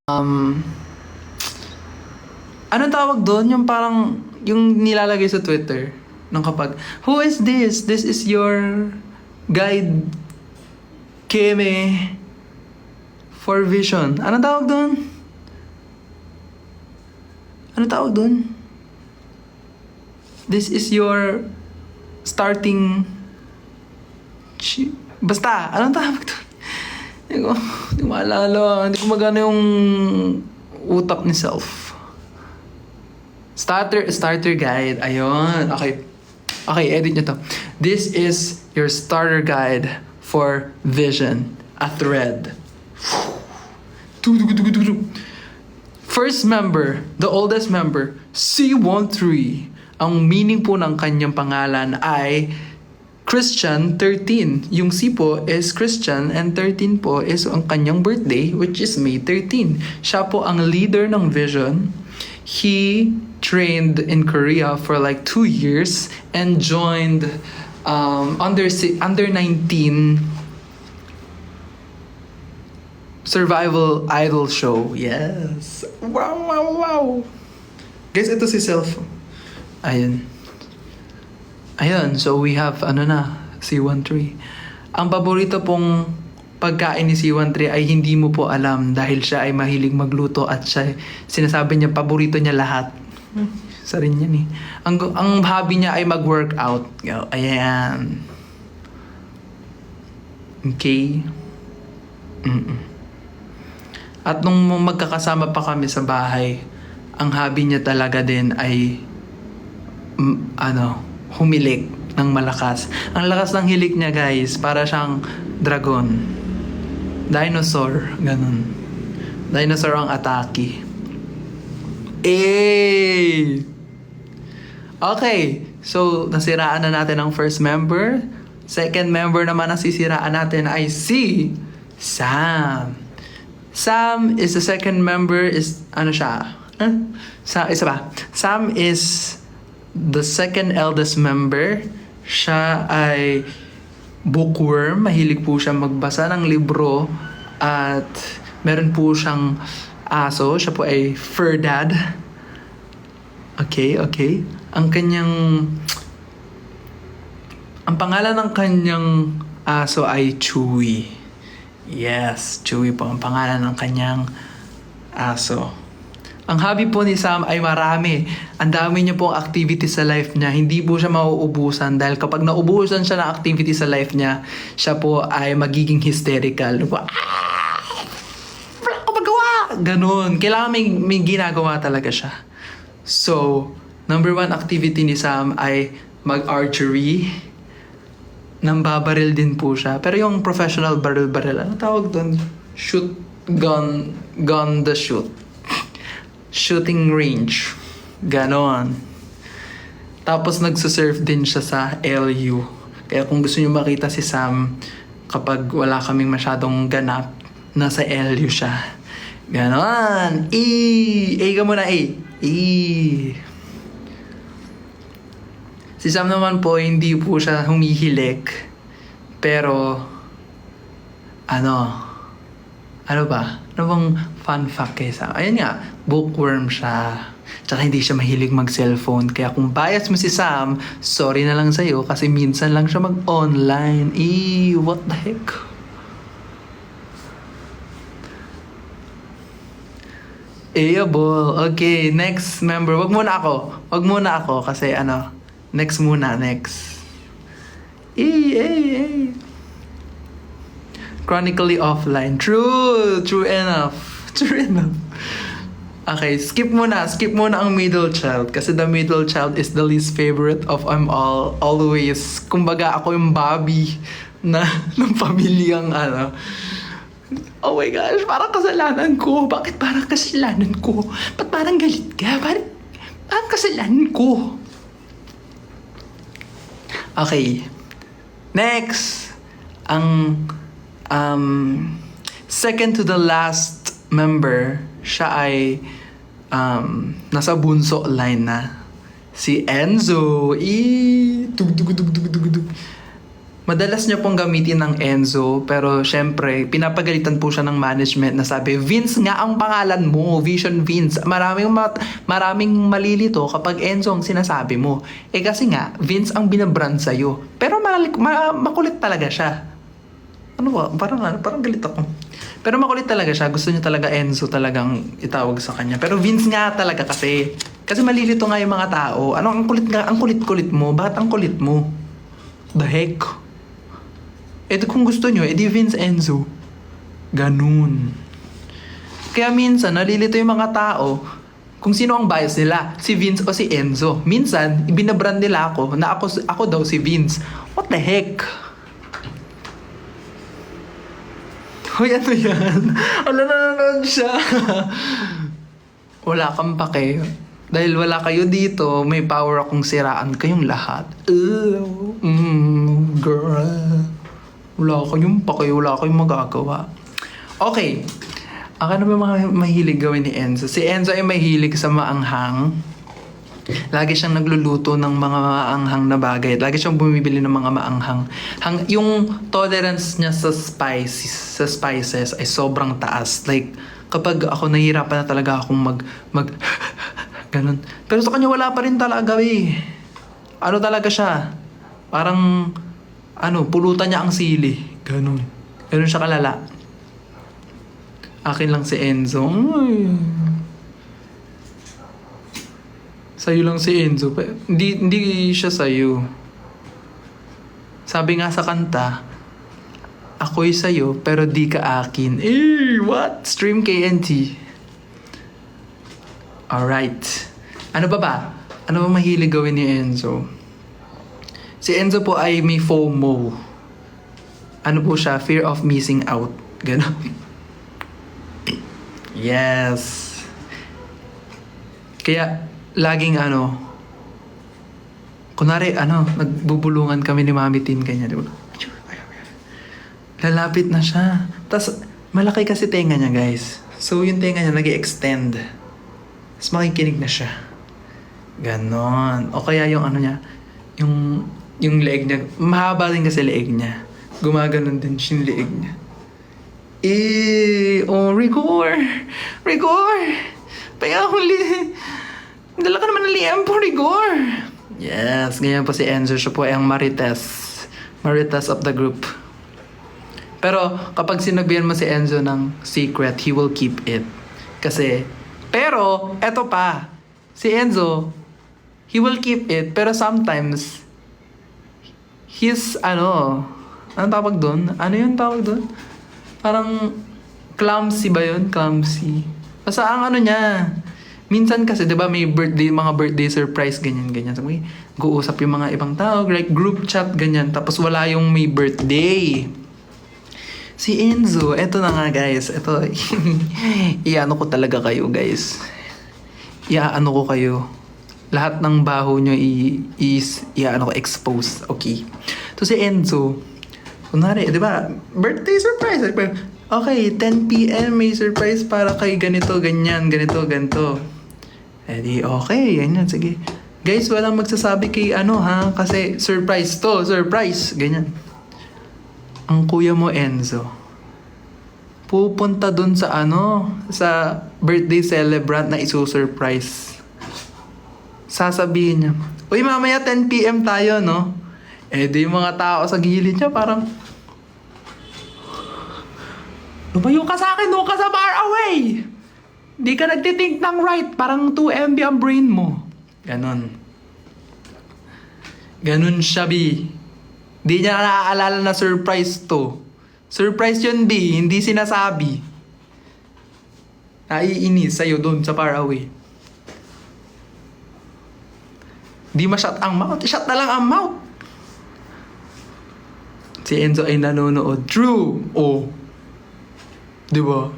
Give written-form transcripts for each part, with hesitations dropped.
um, anong tawag doon? Yung parang, yung nilalagay sa Twitter. Nung kapag, who is this? This is your guide, Keme, for vision. Anong tawag doon? Anong tawag doon? This is your starting... Basta, anong tawag doon? Hindi ko maalala. Hindi ko magana yung utak ni self. Starter guide. Ayun. Okay, edit nyo to. This is your starter guide for vision. A thread. First member, the oldest member, C13. Ang meaning po ng kanyang pangalan ay Christian 13. Yung C po is Christian and 13 po is ang kanyang birthday, which is May 13. Siya po ang leader ng Vision. He trained in Korea for like 2 years and joined under 19 survival idol show. Yes. Wow. Guys, ito si Self. Ayun, so we have, C13. Ang paborito pong pagkain ni C13 ay hindi mo po alam dahil siya ay mahilig magluto at siya, sinasabi niya, paborito niya lahat. Isa rin yan eh. Ang hobby niya ay mag-workout. Ayan. Okay. At nung magkakasama pa kami sa bahay, ang hobby niya talaga din ay humilik ng malakas. Ang lakas ng hilik niya, guys, para siyang dragon. Dinosaur, ganun. Dinosaur ang atake. Okay, so nasiraan na natin ang first member. Second member naman na sisiraan natin ay si Sam. Sam is the second member is, Sam is the second eldest member. Siya ay bookworm. Mahilig po siya magbasa ng libro. At meron po siyang aso. Siya po ay fur dad. Okay. Ang pangalan ng kanyang aso ay Chewy. Yes, Chewy po ang pangalan ng kanyang aso. Ang hobby po ni Sam ay marami. Ang dami niya pong activity sa life niya. Hindi po siya mauubusan dahil kapag naubusan siya ng activity sa life niya, siya po ay magiging hysterical. Wala ko magawa! Ganun. Kailangan may ginagawa talaga siya. So, number 1 activity ni Sam ay mag-archery. Nambabaril din po siya. Pero yung professional baril, ano tawag doon? Shoot, gun the shoot. Shooting range. Ganon. Tapos nagsusurf din siya sa LU. Kaya kung gusto niyo makita si Sam kapag wala kaming masyadong ganap, nasa LU siya. Ganon. A ka muna, A. Si Sam naman po, hindi po siya humihilik. Pero, ano ba? Ano bang fun fact kay Sam? Ayun nga, bookworm siya. Tsaka hindi siya mahilig mag-cellphone. Kaya kung bias mo si Sam, sorry na lang sa'yo kasi minsan lang siya mag-online. What the heck? Able. Okay, next member. Wag muna ako kasi next muna. Chronically offline. True enough. Okay, skip muna ang middle child kasi the middle child is the least favorite of them all. Always. Kumbaga ako yung Bobby ng pamilyang Oh my gosh, parang kasalanan ko. Bakit parang kasalanan ko? Ba't parang galit ka? Parang kasalanan ko. Okay. Next. Ang second to the last member, siya ay nasa bunso line na. Si Enzo. Madalas niya pong gamitin ng Enzo, pero syempre, pinapagalitan po siya ng management na sabi, Vince nga ang pangalan mo, Vision Vince. Maraming malilito kapag Enzo ang sinasabi mo. Eh kasi nga, Vince ang binabrand sa'yo. Pero makulit talaga siya. Ano ba? Parang galit ako. Pero makulit talaga siya. Gusto niya talaga Enzo talagang itawag sa kanya. Pero Vince nga talaga kasi. Kasi malilito nga yung mga tao. Ano, ang kulit-kulit mo. Bakit ang kulit mo? The heck? Ito kung gusto nyo, edi Vince Enzo. Ganun. Kaya minsan, nalilito yung mga tao kung sino ang bias nila, si Vince o si Enzo. Minsan, ibinabrand nila ako na ako daw si Vince. What the heck? Hoy, ano yan? Wala, nanonood siya. Wala kang pake. Dahil wala kayo dito, may power akong siraan kayong lahat. Girl. Wala kayong pake, wala kayong magagawa. Okay. Ano ba mga mahilig gawin ni Enzo? Si Enzo ay mahilig sa maanghang. Lagi siyang nagluluto ng mga maanghang na bagay. Lagi siyang bumibili ng mga maanghang. Yung tolerance niya sa spices ay sobrang taas. Like, kapag ako nahihirapan na talaga akong ganun. Pero sa kanya wala pa rin talaga Ano talaga siya? Parang, pulutan niya ang sili. Ganun siya kalala. Akin lang si Enzo. Ay. Sa'yo lang si Enzo. Hindi siya sa'yo. Sabi nga sa kanta, ako'y sa'yo, pero di ka akin. What? Stream KNT. Alright. Ano ba? Ano ba mahilig gawin ni Enzo? Si Enzo po ay may FOMO. Ano po siya? Fear of missing out. Ganon. Yes. Kaya, laging kunwari, nagbubulungan kami ni Mami Tin, kanya, di ba? Lalapit na siya. Tapos, malaki kasi tenga niya, guys. So, yung tenga niya nag-i-extend. Tapos, makikinig na siya. Ganon. O kaya yung niya, yung leeg niya, mahaba din kasi leeg niya. Gumaganon din siya yung leeg niya. Rigor! Kaya huli. Dala ka naman ng liam po, Rigor. Yes, ganyan po si Enzo. Siya po ay ang Marites of the group. Pero kapag sinabihan mo si Enzo ng secret, he will keep it. Pero, eto pa. Si Enzo, he will keep it, pero sometimes, anong tawag doon? Ano yung tawag doon? Parang, clumsy ba yun? Clumsy. Basta ang niya, minsan kasi, di ba, may mga birthday surprise, ganyan. So, may guusap yung mga ibang tao, like group chat, ganyan. Tapos wala yung may birthday. Si Enzo, eto na nga guys. Eto, iano ko talaga kayo guys. Iaano ko kayo. Lahat ng baho nyo iaano ko expose. Okay. So si Enzo, kunwari, di ba, birthday surprise. Okay, 10 p.m. may surprise para kay ganito, ganyan, ganito. Eh di, okay, ganyan, sige. Guys, walang magsasabi kay kasi surprise to, surprise, ganyan. Ang kuya mo, Enzo, pupunta dun sa sa birthday celebrant na isu-surprise. Sasabihin niya, uy, mamaya 10 p.m. tayo, no? Eh, di yung mga tao sa gilid niya, parang, lumayo ka sa akin, no? Ka sa far away! Di ka nagtithink ng right, parang 2 MB ang brain mo. Ganon siya, B. Di niya naaalala na surprise to. Surprise yun, B. Hindi sinasabi. Naiinis sa'yo dun sa far away. Di ma-shut ang mouth. Shut na lang ang mouth. Si Enzo ay nanonood. True. Oh. Di ba?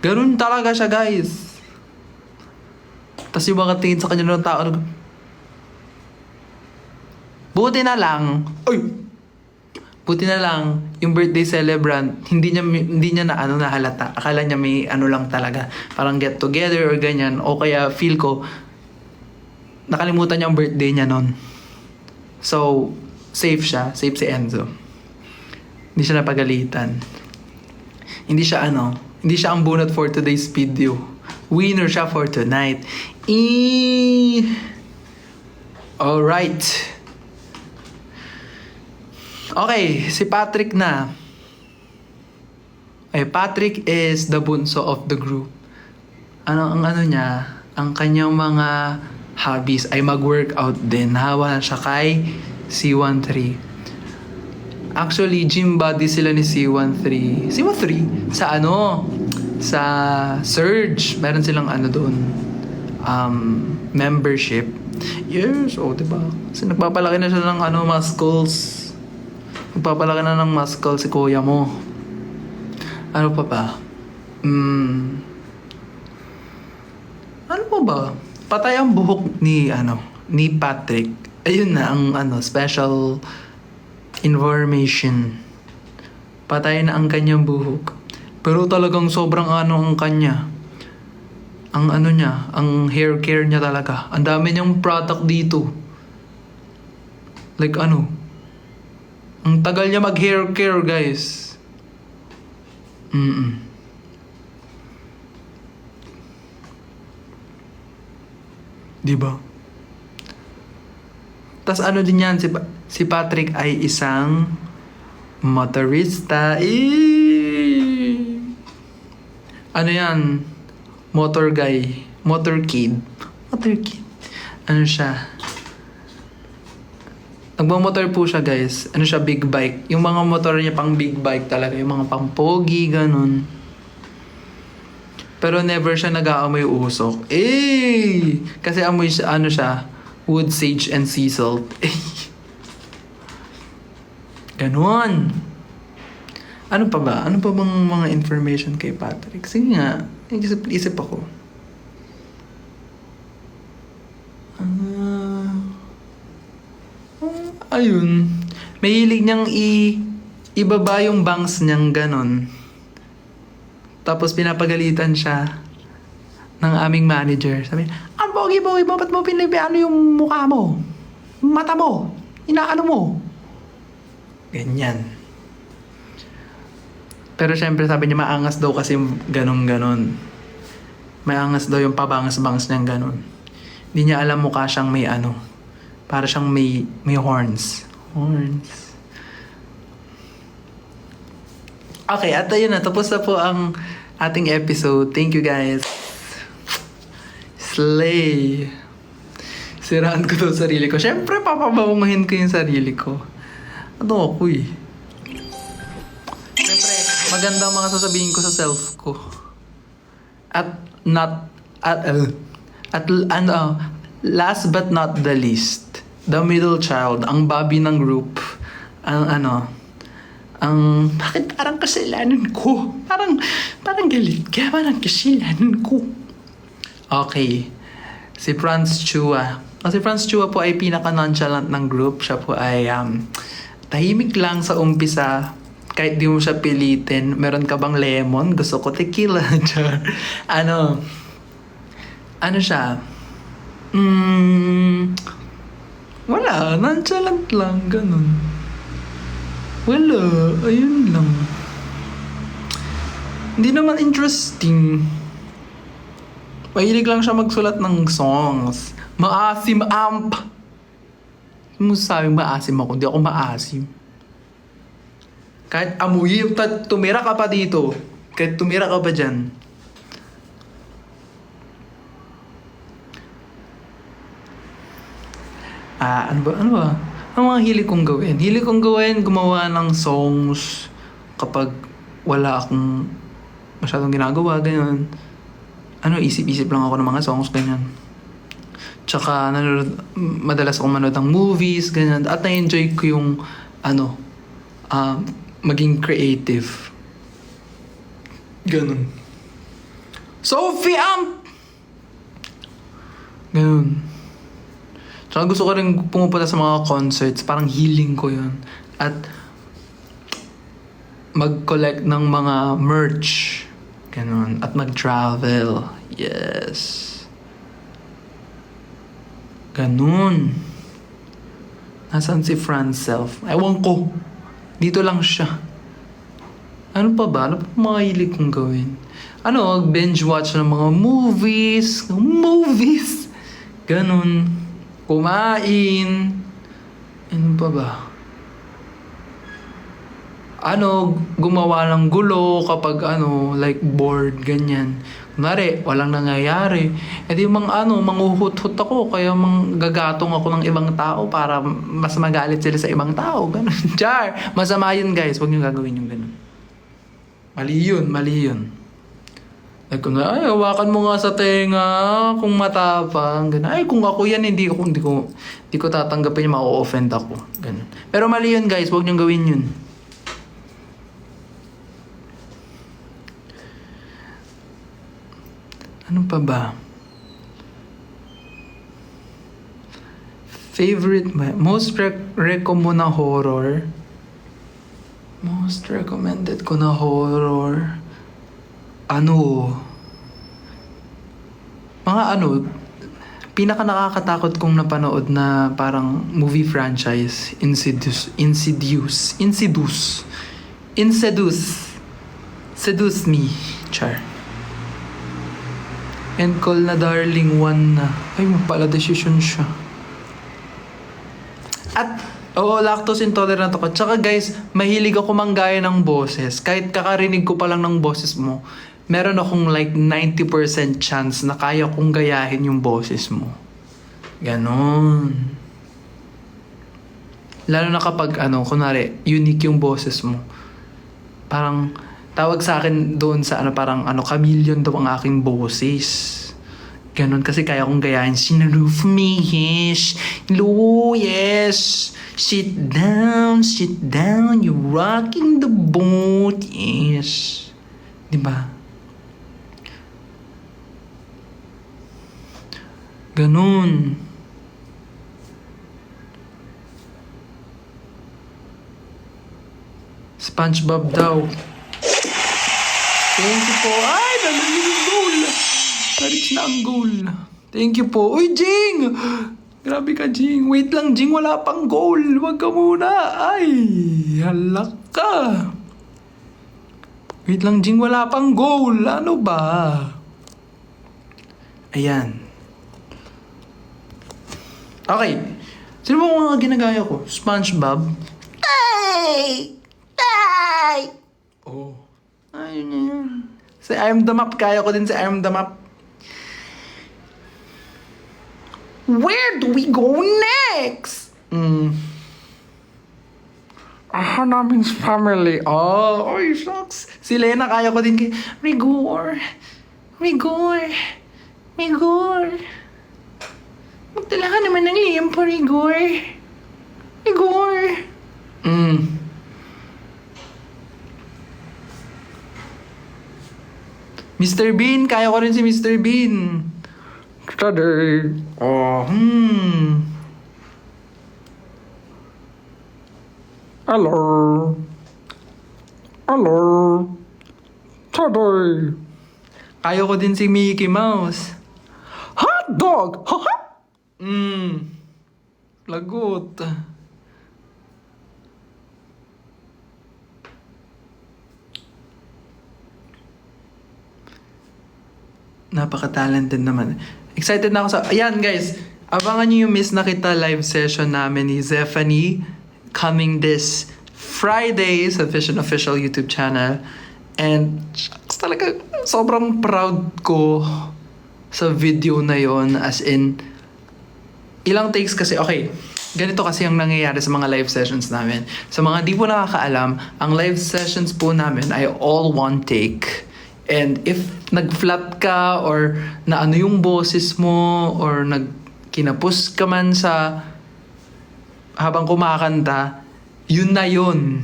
Ganun talaga siya, guys. Tapos yung mga tingin sa kanya ng tao, buti na lang, yung birthday celebrant, hindi niya nahalata. Akala niya may lang talaga, parang get together or ganyan. O kaya feel ko, nakalimutan niya ang birthday niya noon. So, safe siya. Safe si Enzo. Hindi siya napagalitan. Hindi siya ang bunot for today's video. Winner siya for tonight. Alright. Okay, si Patrick na. Patrick is the bunso of the group. Ang kanyang mga hobbies ay mag-workout din. Hawa siya kay C13. Actually, gym buddy sila ni C13. C13? Sa Surge. Meron silang doon. Membership. Yes, diba? Kasi nagpapalaki na siya ng muscles. Nagpapalaki na ng muscles si kuya mo. Ano pa ba? Ano pa ba? Patay ang buhok ni Patrick. Ayun na ang special information. Patay na ang kanyang buhok. Pero talagang sobrang ang kanya. Ang hair care niya talaga. Ang dami niyang product dito. Like ang tagal niya mag hair care, guys. Diba? Tas din yan, si Patrick ay isang motorista. Yan? Motor guy. Motor kid. Siya? Nagmamotor po siya, guys. Siya, big bike. Yung mga motor niya pang big bike talaga. Yung mga pang pogi, ganun. Pero never siya nag-aamoy usok. Kasi amoy siya, siya, wood, sage, and sea salt. Ganon. Ano pa ba? Ano pa bang mga information kay Patrick? Sige nga. Isip ako. Ayun. Mahilig niyang ibaba yung bangs niyang ganon. Tapos pinapagalitan siya ng aming manager. Sabi, ang pogi-pogi mo, ba't mo yung mukha mo? Mata mo? Inaano mo? Ganyan. Pero syempre sabi niya maangas daw kasi ganon-ganon. Maangas daw yung pabangas-bangas niyang ganon. Hindi niya alam mukha siyang may para siyang may horns. Okay, at ayun na. Tapos na po ang ating episode. Thank you, guys. Slay. Siraan ko daw sarili ko. Siyempre, papabanguhin ko yung sarili ko. Ako Siyempre, magandang mga sasabihin ko sa self ko. Last but not the least, the middle child, ang Bobby ng group, bakit parang kasalanan ko? Parang galit ka, parang kasalanan ko. Okay. Si Franz Chua. Si Franz Chua po ay pinaka-nonchalant ng group. Siya po ay tahimik lang sa umpisa. Kahit di mo siya pilitin. Meron ka bang lemon? Gusto ko tequila. Siya? Wala. Nonchalant lang. Ganun. Wala. Ayun lang. Hindi naman interesting. Mahilig lang siya magsulat ng songs. Maasim amp. Ano mo sabing maasim ako? Hindi ako maasim. Kahit amuyi, tumira ka pa dito. Kahit tumira ka pa dyan. Ano ba? Ang mga hilig kong gawin. Hilig kong gawin, gumawa ng songs kapag wala akong masyadong ginagawa, ganyan. Isip-isip lang ako ng mga songs, ganyan. Tsaka, madalas akong manood ng movies, ganyan. At na-enjoy ko yung, maging creative. Ganun. Sophie Amp! Ganun. Tsaka gusto ko rin pumupunta sa mga concerts. Parang healing ko yun. At mag-collect ng mga merch. Ganun. At mag-travel. Yes. Ganun. Nasaan si Francel? Ewan ko. Dito lang siya. Ano pa ba? Ano pa mga hilig kong gawin? Ano, binge watch ng mga movies. Movies! Ganun. Kumain. Ano pa ba? Ano, gumawa ng gulo kapag like bored, ganyan. Kunwari, walang nangyayari. E di manghuhut-hut ako, kaya gagatong ako ng ibang tao para mas magalit sila sa ibang tao. Ganun. Char! Masama yun, guys. Huwag niyo gagawin yung ganun. Mali yun. Like, ay, hawakan mo nga sa tenga kung matapang. Ganun. Ay, kung ako yan, hindi ko tatanggapin yung ma-offend ako. Ganun. Pero mali yun, guys. Huwag niyo gawin yun. Ano pa ba? Favorite, most recommended na horror. Most recommended ko na horror. Pinaka nakakatakot kong napanood na parang movie franchise, Insidious. Seduce Me. Char. And Call na Darling 1 na. Ay, pala decision siya. At, lactose intolerant ako. Tsaka guys, mahilig ako manggaya ng boses. Kahit kakarinig ko pa lang ng boses mo, meron akong like 90% chance na kaya kong gayahin yung boses mo. Ganon. Lalo na kapag kunwari, unique yung boses mo. Parang, tawag sa akin doon sa parang chameleon daw ang aking boses. Ganon kasi kaya kong gayahin. Sinaroof me, yes. Hello, yes. Sit down, you're rocking the boat, yes. Diba? Ganon. SpongeBob daw. Thank you po. Ay, nalalim yung goal. Na-reach na ang goal. Thank you po. Uy, Jing! Grabe ka, Jing. Wait lang, Jing. Wala pang goal. Huwag ka muna. Ay, halak ka. Wait lang, Jing. Wala pang goal. Ano ba? Ayan. Okay. Sino ba mga ginagaya ko? SpongeBob. Tay! Oh. Ayun na yun. Si I'm the Map. Kaya ko din si I'm the Map. Where do we go next? Naming's family. Oh, shucks. Si Lena, kaya ko din kay Rigor. Magdala ka naman ng limpo, Rigor. Mr. Bean, kaya ko rin si Mr. Bean. Today. Hello. Today. Kaya ko din si Mickey Mouse. Hot dog! Lagot. Napaka-talented naman. Excited na ako sa... Ayan guys, abangan nyo yung Miss na Kita live session namin ni Zephanie coming this Friday sa Vision Official YouTube channel. And talaga, sobrang proud ko sa video na yon, as in, ilang takes kasi, okay, ganito kasi ang nangyayari sa mga live sessions namin. Sa mga di po nakakaalam, ang live sessions po namin ay all one take. And if nag-flat ka or na yung boses mo or kinapos ka man sa habang kumakanta, yun na yun.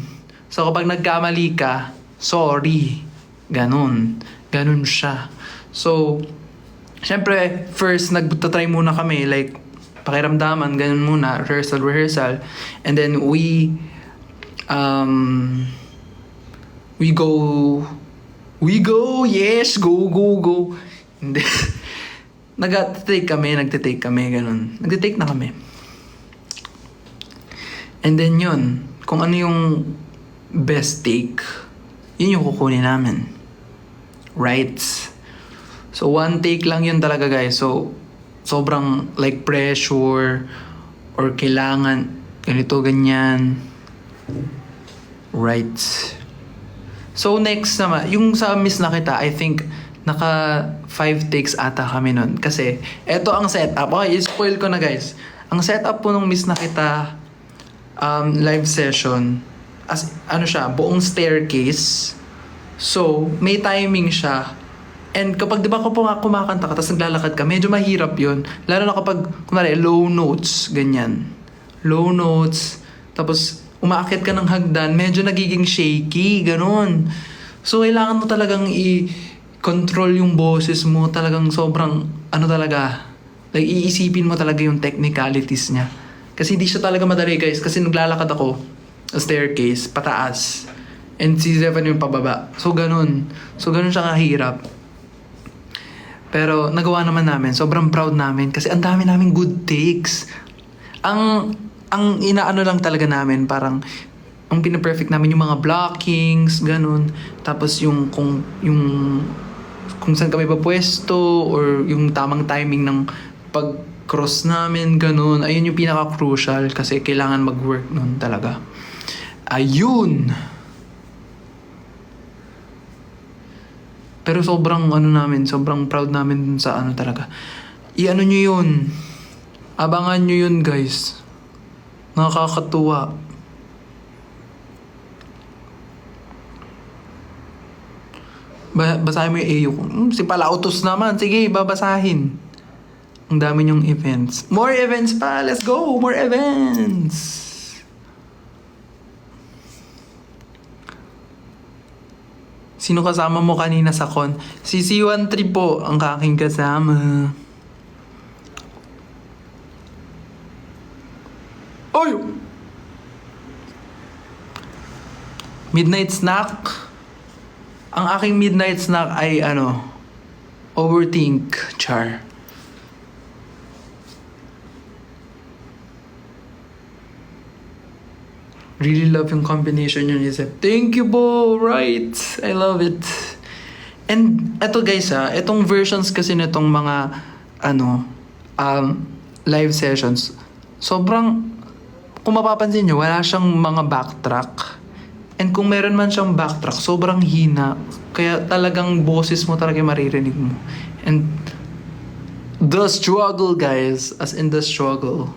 So kapag nagkamali ka, sorry. Ganun siya. So, syempre, first nagtatry muna kami, like pakiramdaman, ganun muna, rehearsal. And then we go, yes, go. Hindi. Nagtitake kami, ganun. Nagtitake na kami. And then yun, kung ano yung best take, yun yung kukunin namin. Right? So, one take lang yun talaga, guys. So, sobrang like pressure or kailangan ganito, ganyan. Right. So, next naman, yung sa Miss na Kita, I think naka 5 takes ata kami nun. Kasi, eto ang setup. Okay, spoil ko na, guys. Ang setup po nung Miss na Kita live session, as ano siya, buong staircase. So, may timing siya. And kapag di ba kumakanta ka, tapos naglalakad ka, medyo mahirap yun. Lalo na kapag, kunwari, low notes, ganyan. Low notes, tapos umaakyat ka ng hagdan, medyo nagiging shaky, ganun. So, kailangan mo talagang i-control yung boses mo, talagang sobrang, ano talaga, like, iisipin mo talaga yung technicalities niya. Kasi hindi siya talaga madali, guys, kasi naglalakad ako, sa staircase, pataas. And si Zephan yung pababa. So, ganun. So, ganun siya kahirap. Pero nagawa naman namin. Sobrang proud namin kasi ang dami naming good takes. Ang inaano lang talaga namin, parang ang pina-perfect namin yung mga blockings, ganun. Tapos yung kung saan kami papwesto or yung tamang timing ng pag-cross namin, ganun. Ayun yung pinaka-crucial kasi kailangan mag-work nun talaga. Ayun! Pero sobrang sobrang proud namin dun sa ano talaga. I-ano nyo yun. Abangan nyo yun, guys. Nakakatuwa. Basahin mo yung AU ko. Si Palautos naman. Sige, babasahin. Ang dami nyong events. More events pa! Let's go! More events! Sino kasama mo kanina sa con? Si C13 po ang aking kasama. Oy! Midnight snack? Ang aking midnight snack ay overthink, char. Really love yung combination yun, Isep. Thank you po! Right! I love it. And eto guys etong versions kasi nitong mga live sessions, sobrang, kung mapapansin nyo, wala siyang mga backtrack. And kung meron man siyang backtrack, sobrang hina. Kaya talagang boses mo talaga maririnig mo. And the struggle, guys. As in the struggle.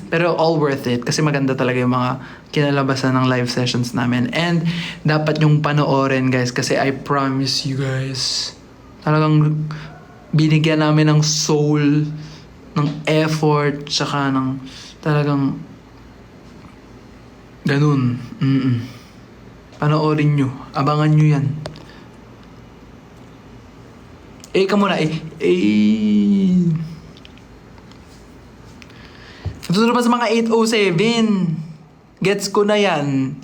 Pero all worth it kasi maganda talaga yung mga kinalabasan ng live sessions namin. And dapat yung panoorin, guys, kasi I promise you guys, talagang binigyan namin ng soul, ng effort, tsaka ng talagang ganun. Panoorin nyo. Abangan nyo yan. Ka muna. Ito pa sa mga 807. Gets ko na yan.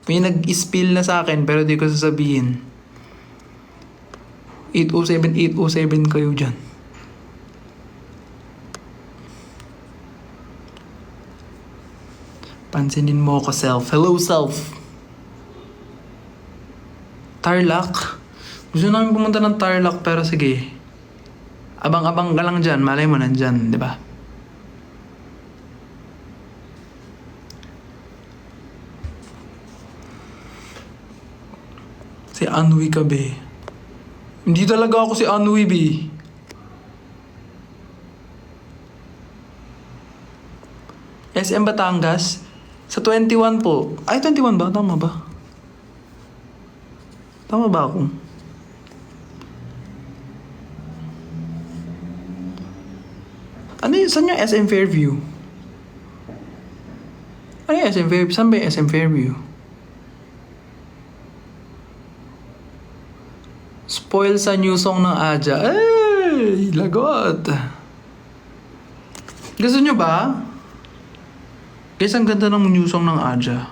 May nag-spill na sa akin pero di ko sasabihin. 807 kayo dyan. Pansinin mo ko, self. Hello, self. Tarlac. Gusto namin pumunta ng Tarlac pero sige. Abang-abang ka lang dyan. Malay mo nandyan, di ba? Si Anui ka, be. Hindi talaga ako si Anui, be. SM Batangas? Sa 21 po. Ay, 21 ba? Tama ba? Tama ba ako? Ano yun? Saan yung SM Fairview? Ano yung SM Fairview? Saan ba yung SM Fairview? Spoil sa new song ng Aja. Ay, lagot. Gusto nyo ba? Guys, ang ganda ng new song ng Aja.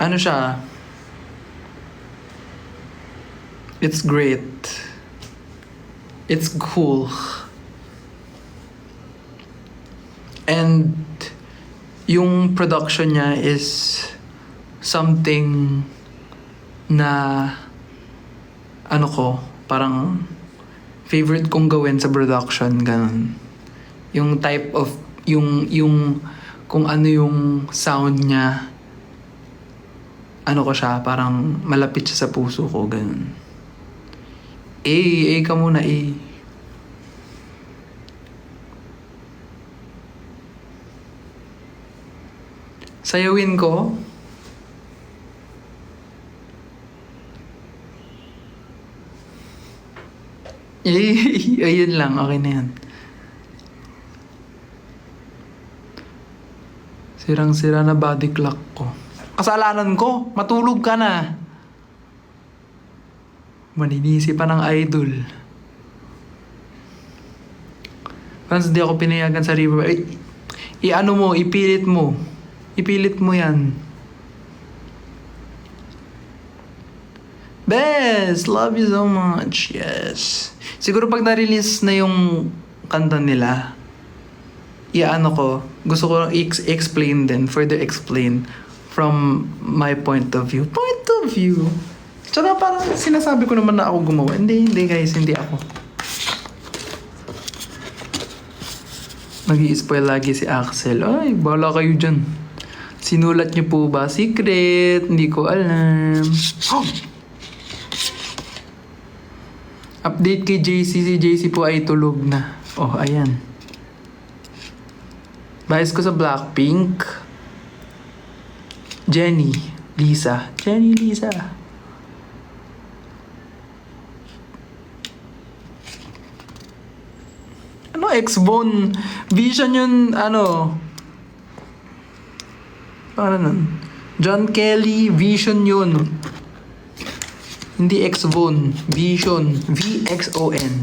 Ano siya? It's great. It's cool. And yung production niya is something na ano ko, parang favorite kong gawin sa production, ganun. Yung type of, yung kung ano yung sound niya, ano ko siya, parang malapit siya sa puso ko, ganun. A ka muna, A. Sayawin ko. Ayun lang, okay na yan. Sirang-sira na body clock ko. Kasalanan ko, matulog ka na. Maninisi pa ng idol. Once di ako pinayagan sa river, i-ano mo, ipilit mo. Ipilit mo yan. Best! Love you so much. Yes. Siguro pag na-release na yung kanta nila, i-ano ko, gusto ko explain din, further explain from my point of view. Point of view? Tsaka parang sinasabi ko naman na ako gumawa. Hindi guys, hindi ako. Nag-i-spoil lagi si Axel. Ay, bahala kayo dyan. Sinulat niyo po ba? Secret. Hindi ko alam. Oh! Update kay JC. Si JC po ay tulog na. Oh, ayan. Bias ko sa Blackpink. Jenny. Lisa. Jenny, Lisa. Ano, X-Bone? Vision yun, ano? Paano nun? John Kelly, Vision yun. Hindi X-Bone. Vision. V-X-O-N.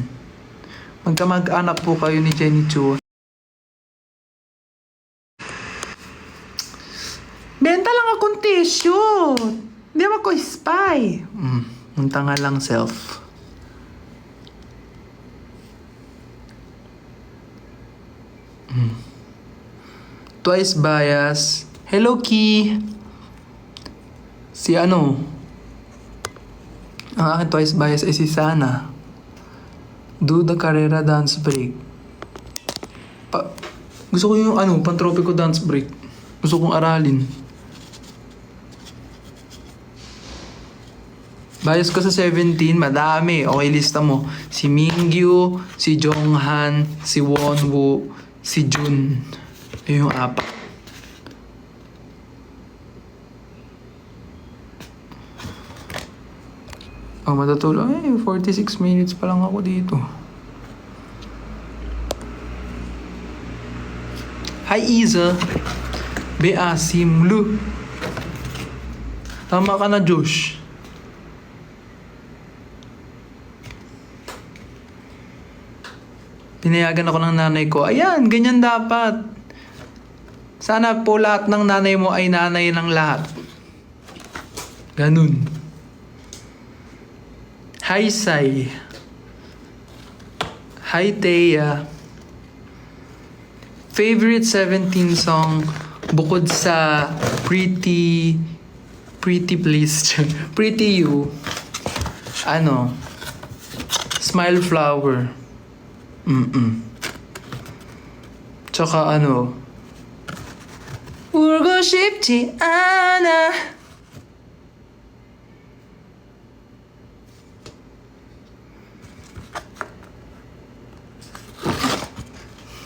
Magkamag-anak po kayo ni Jenny Chu. Benta lang akong tissue. Hindi ako spy. Munta nga lang self. Twice bias. Hello, Key. Si ano? Ang akin twice bias ay si Sana. Do the Carrera dance break. Gusto ko yung ano, pantropiko dance break. Gusto kong aralin. Bias ko sa 17, madami. Okay, lista mo. Si Mingyu, si Jonghan, si Wonwoo, si Jun. Yung 4. Oh, matutulog. Ay, 46 minutes pa lang ako dito. Hi, Iza. Bea Simlu. Tama ka na, Josh. Pinayagan ako ng nanay ko. Ayan, ganyan dapat. Sana po lahat ng nanay mo ay nanay ng lahat. Ganun. Hi, Sai. Hi, Thea. Favorite 17 song bukod sa Pretty Please. Pretty You. Ano? Smile Flower. Tsaka ano? 울고 싶지 않아.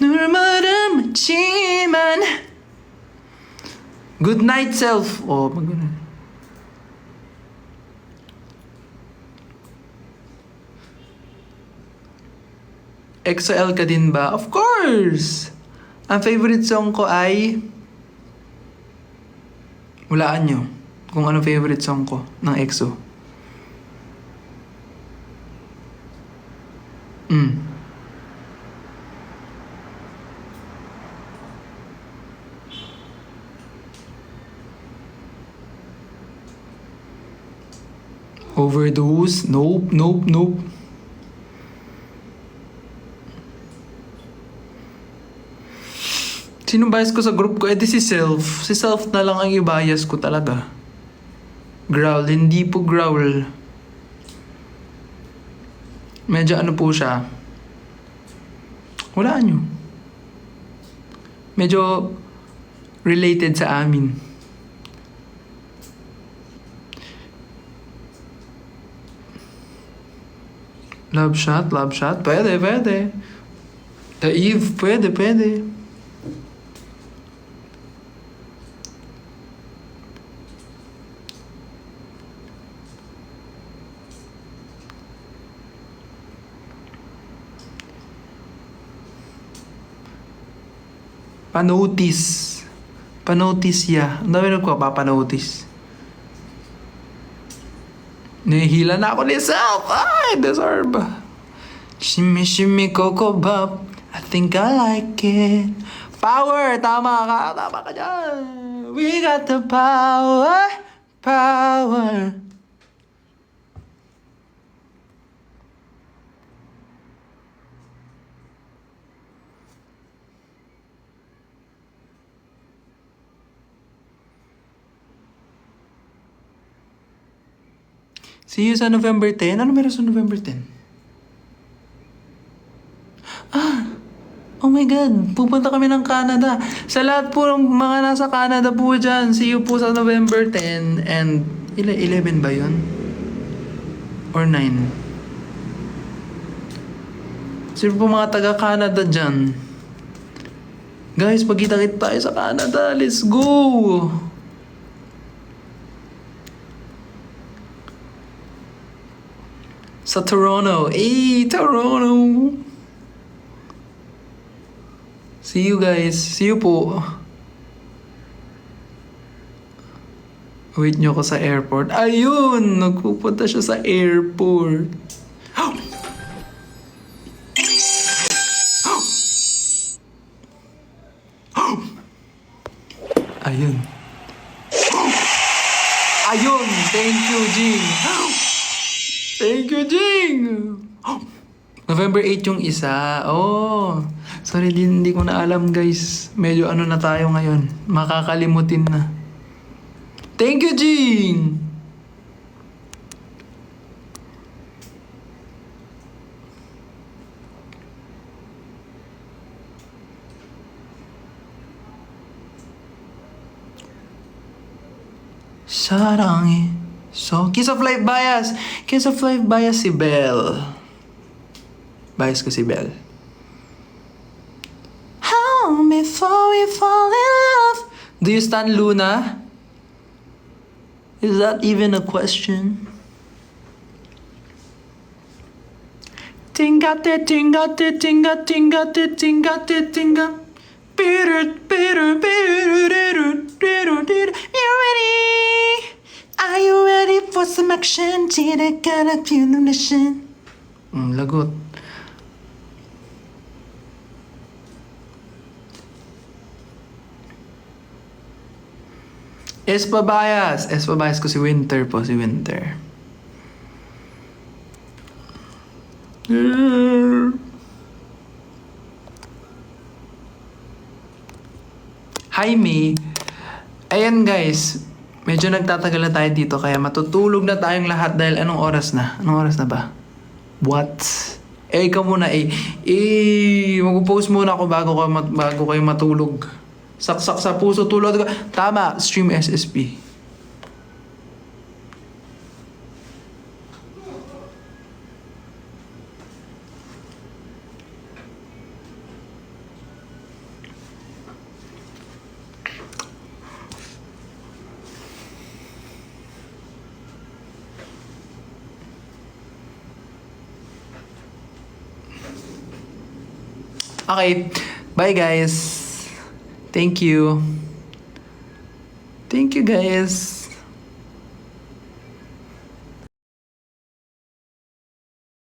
늘 모르지만 Good night, self. Oh, maganda. XL ka din ba? Of course! Ang favorite song ko ay... Hulaan nyo kung ano favorite song ko ng EXO. Overdose? Nope. Sino bias ko sa group ko? Di si Self. Si Self na lang ang i-bias ko talaga. Growl. Hindi po growl. Medyo ano po siya. Wala nyo. Medyo related sa amin. Love shot. Pwede. The Eve, pwede. Panotice ya. Ang dami nagpapanotice. Nahihila na ako ni Self. Ay, deserve. Shimmy, Coco Bop. I think I like it. Power! Tama ka dyan. We got the power. See you sa November 10. Ano meron sa November 10? Oh my God, pupunta kami ng Canada. Sa lahat po ng mga nasa Canada po dyan, see you po sa November 10 and 11 ba yun? Or 9? Sino po mga taga-Canada dyan? Guys, pagkita-kita tayo sa Canada. Let's go! Sa Toronto. Toronto! See you guys. See you po. Wait nyo ko sa airport. Ayun! Nagpupunta siya sa airport. Ayun. Ayun! Thank you, Jing! Thank you, Jing! November 8 yung isa. Oh. Sorry, hindi ko na alam, guys. Medyo ano na tayo ngayon. Makakalimutin na. Thank you, Jing! Sarangi. So, Kiss of Life bias. Kiss of Life bias si Belle. Bias ko si Belle. How before we fall in love? Do you stand Luna? Is that even a question? Tingate, tingate, tinga, tingate, tingate, tinga. You ready? Are you ready for some action? Tira cara mission. Lagot. Espa bias ko si Winter po, si Winter. Hi, May. Ayan, guys. Medyo nagtatagal na tayo dito kaya matutulog na tayong lahat dahil anong oras na? Anong oras na ba? What? Ikaw muna mag-post muna ako bago kayo matulog. Saksak sa puso, tulog. Tama, stream SSP. Okay, bye guys. Thank you. Thank you guys.